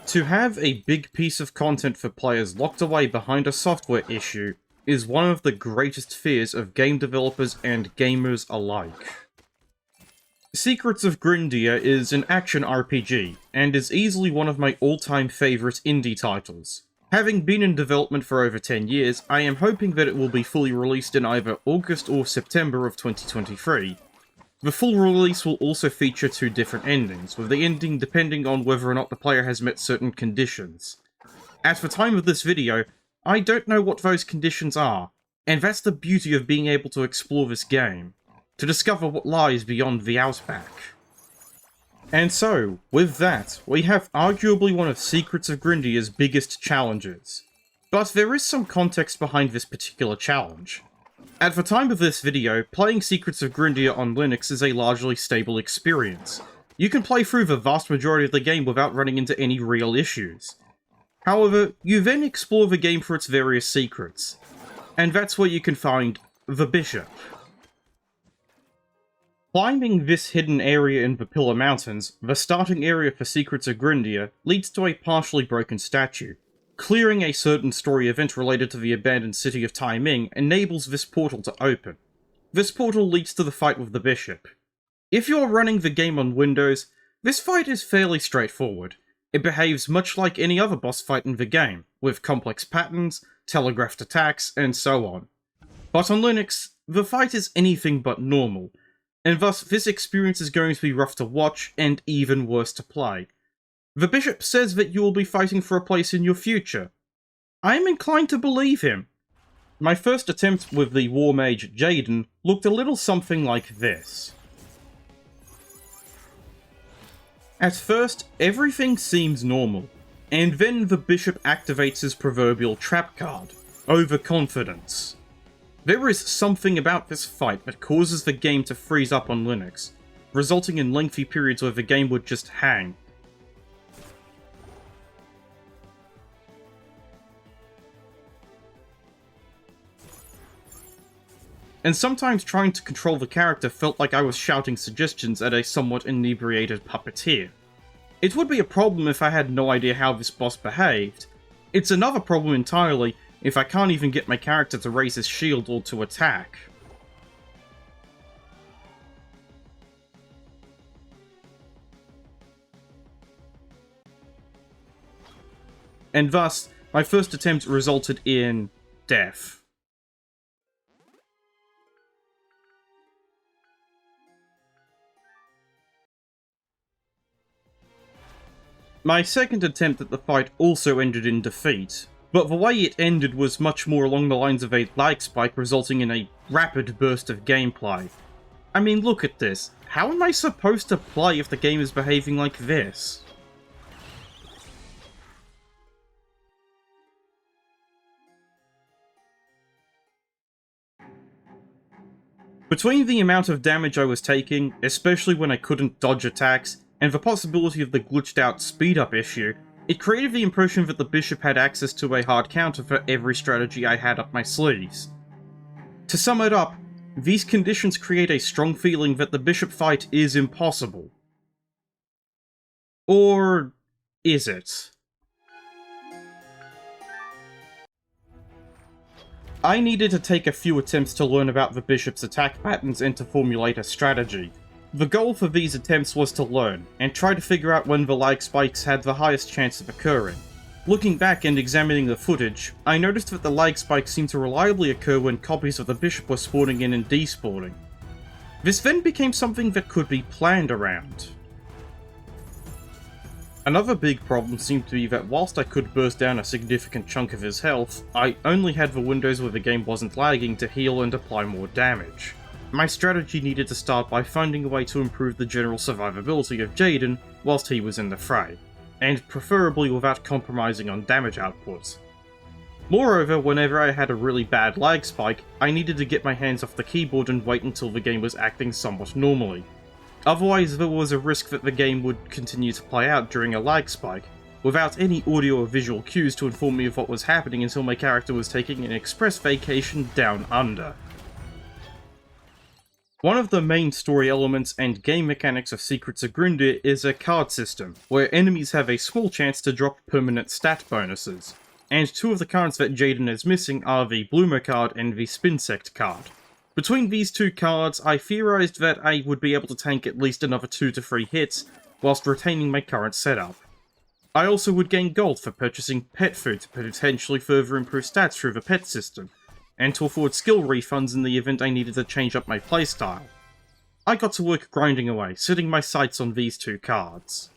To have a big piece of content for players locked away behind a software issue is one of the greatest fears of game developers and gamers alike. Secrets of Grindea is an action RPG, and is easily one of my all-time favourite indie titles. Having been in development for over 10 years, I am hoping that it will be fully released in either August or September of 2023. The full release will also feature 2 different endings, with the ending depending on whether or not the player has met certain conditions. At the time of this video, I don't know what those conditions are, and that's the beauty of being able to explore this game, to discover what lies beyond the Outback. And so, with that, we have arguably one of Secrets of Grindea's biggest challenges. But there is some context behind this particular challenge. At the time of this video, playing Secrets of Grindea on Linux is a largely stable experience. You can play through the vast majority of the game without running into any real issues. However, you then explore the game for its various secrets, and that's where you can find the Bishop. Climbing this hidden area in the Pillar Mountains, the starting area for Secrets of Grindea, leads to a partially broken statue. Clearing a certain story event related to the abandoned city of Taiming enables this portal to open. This portal leads to the fight with the Bishop. If you're running the game on Windows, this fight is fairly straightforward. It behaves much like any other boss fight in the game, with complex patterns, telegraphed attacks, and so on. But on Linux, the fight is anything but normal, and thus this experience is going to be rough to watch and even worse to play. The Bishop says that you will be fighting for a place in your future. I am inclined to believe him. My first attempt with the war mage Jaden looked a little something like this. At first, everything seems normal, and then the Bishop activates his proverbial trap card, Overconfidence. There is something about this fight that causes the game to freeze up on Linux, resulting in lengthy periods where the game would just hang. And sometimes trying to control the character felt like I was shouting suggestions at a somewhat inebriated puppeteer. It would be a problem if I had no idea how this boss behaved. It's another problem entirely if I can't even get my character to raise his shield or to attack. And thus, my first attempt resulted in death. My second attempt at the fight also ended in defeat, but the way it ended was much more along the lines of a lag spike resulting in a rapid burst of gameplay. I mean, look at this. How am I supposed to play if the game is behaving like this? Between the amount of damage I was taking, especially when I couldn't dodge attacks, and the possibility of the glitched out speed-up issue, it created the impression that the Bishop had access to a hard counter for every strategy I had up my sleeves. To sum it up, these conditions create a strong feeling that the Bishop fight is impossible. Or is it? I needed to take a few attempts to learn about the Bishop's attack patterns and to formulate a strategy. The goal for these attempts was to learn, and try to figure out when the lag spikes had the highest chance of occurring. Looking back and examining the footage, I noticed that the lag spikes seemed to reliably occur when copies of the Bishop were spawning in and despawning. This then became something that could be planned around. Another big problem seemed to be that whilst I could burst down a significant chunk of his health, I only had the windows where the game wasn't lagging to heal and apply more damage. My strategy needed to start by finding a way to improve the general survivability of Jaden whilst he was in the fray, and preferably without compromising on damage output. Moreover, whenever I had a really bad lag spike, I needed to get my hands off the keyboard and wait until the game was acting somewhat normally. Otherwise, there was a risk that the game would continue to play out during a lag spike, without any audio or visual cues to inform me of what was happening until my character was taking an express vacation down under. One of the main story elements and game mechanics of Secrets of Grindea is a card system, where enemies have a small chance to drop permanent stat bonuses, and two of the cards that Jaden is missing are the Bloomer card and the Spinsect card. Between these two cards, I theorized that I would be able to tank at least another 2 to 3 hits, whilst retaining my current setup. I also would gain gold for purchasing pet food to potentially further improve stats through the pet system, and to afford skill refunds in the event I needed to change up my playstyle. I got to work grinding away, setting my sights on these two cards.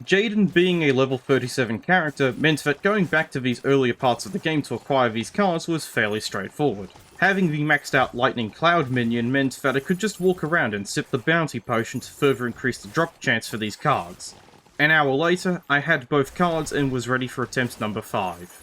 Jaden being a level 37 character meant that going back to these earlier parts of the game to acquire these cards was fairly straightforward. Having the maxed out Lightning Cloud minion meant that I could just walk around and sip the bounty potion to further increase the drop chance for these cards. An hour later, I had both cards and was ready for attempt number 5.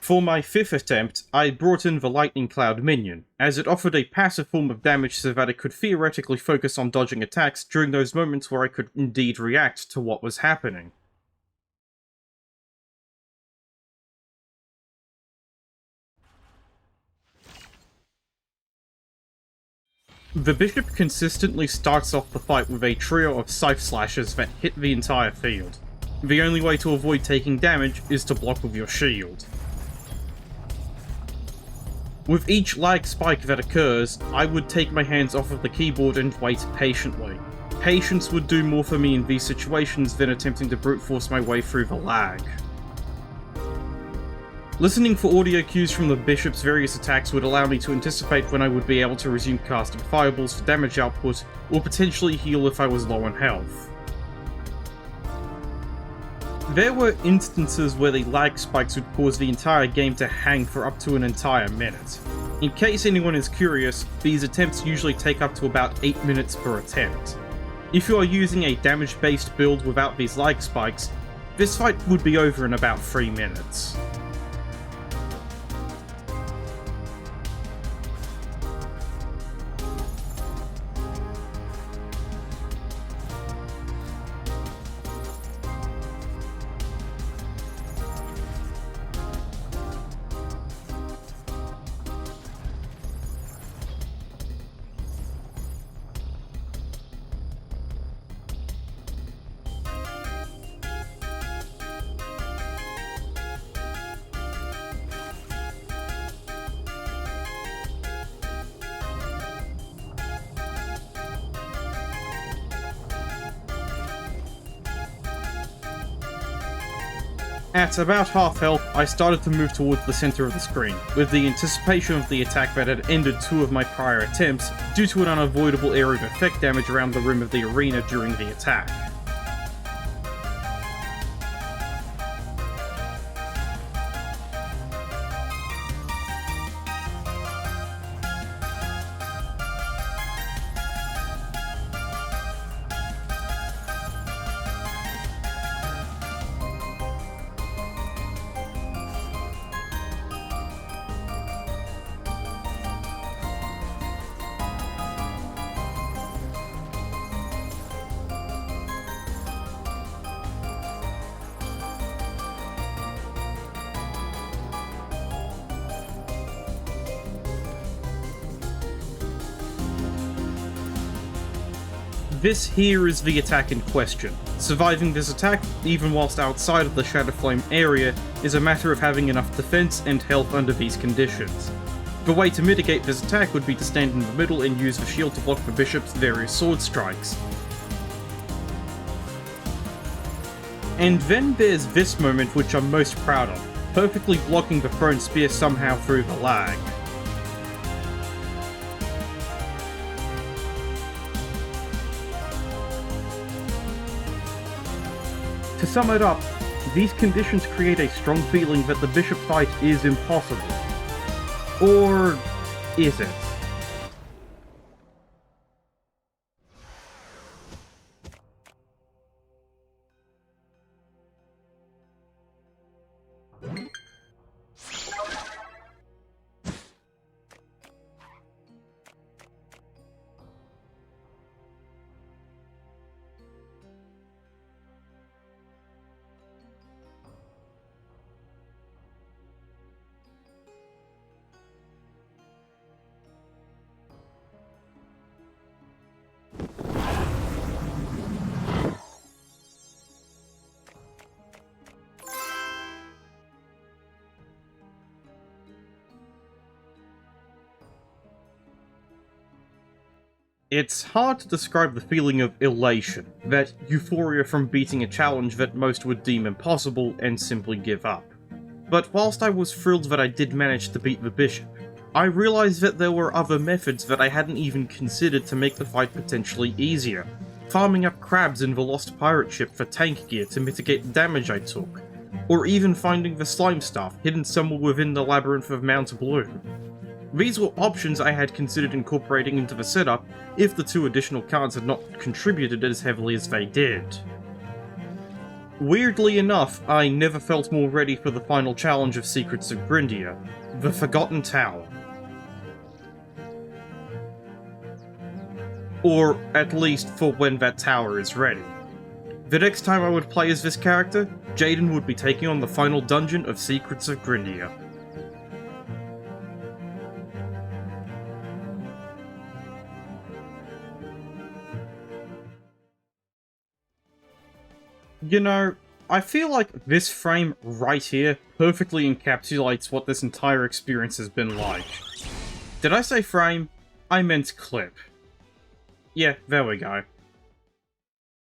For my 5th attempt, I brought in the Lightning Cloud minion, as it offered a passive form of damage so that it could theoretically focus on dodging attacks during those moments where I could indeed react to what was happening. The bishop consistently starts off the fight with a trio of scythe slashes that hit the entire field. The only way to avoid taking damage is to block with your shield. With each lag spike that occurs, I would take my hands off of the keyboard and wait patiently. Patience would do more for me in these situations than attempting to brute force my way through the lag. Listening for audio cues from the bishop's various attacks would allow me to anticipate when I would be able to resume casting fireballs for damage output, or potentially heal if I was low on health. There were instances where the lag spikes would cause the entire game to hang for up to an entire minute. In case anyone is curious, these attempts usually take up to about 8 minutes per attempt. If you are using a damage-based build without these lag spikes, this fight would be over in about 3 minutes. At about half health, I started to move towards the center of the screen, with the anticipation of the attack that had ended 2 of my prior attempts due to an unavoidable area of effect damage around the rim of the arena during the attack. This here is the attack in question. Surviving this attack, even whilst outside of the Shadowflame area, is a matter of having enough defense and health under these conditions. The way to mitigate this attack would be to stand in the middle and use the shield to block the bishop's various sword strikes. And then there's this moment which I'm most proud of, perfectly blocking the thrown spear somehow through the lag. To sum it up, these conditions create a strong feeling that the bishop fight is impossible. Or is it? It's hard to describe the feeling of elation, that euphoria from beating a challenge that most would deem impossible and simply give up. But whilst I was thrilled that I did manage to beat the bishop, I realised that there were other methods that I hadn't even considered to make the fight potentially easier. Farming up crabs in the lost pirate ship for tank gear to mitigate the damage I took, or even finding the slime staff hidden somewhere within the labyrinth of Mount Bloom. These were options I had considered incorporating into the setup if the 2 additional cards had not contributed as heavily as they did. Weirdly enough, I never felt more ready for the final challenge of Secrets of Grindea, the Forgotten Tower. Or, at least, for when that tower is ready. The next time I would play as this character, Jaden would be taking on the final dungeon of Secrets of Grindea. You know, I feel like this frame right here perfectly encapsulates what this entire experience has been like. Did I say frame? I meant clip. Yeah, there we go.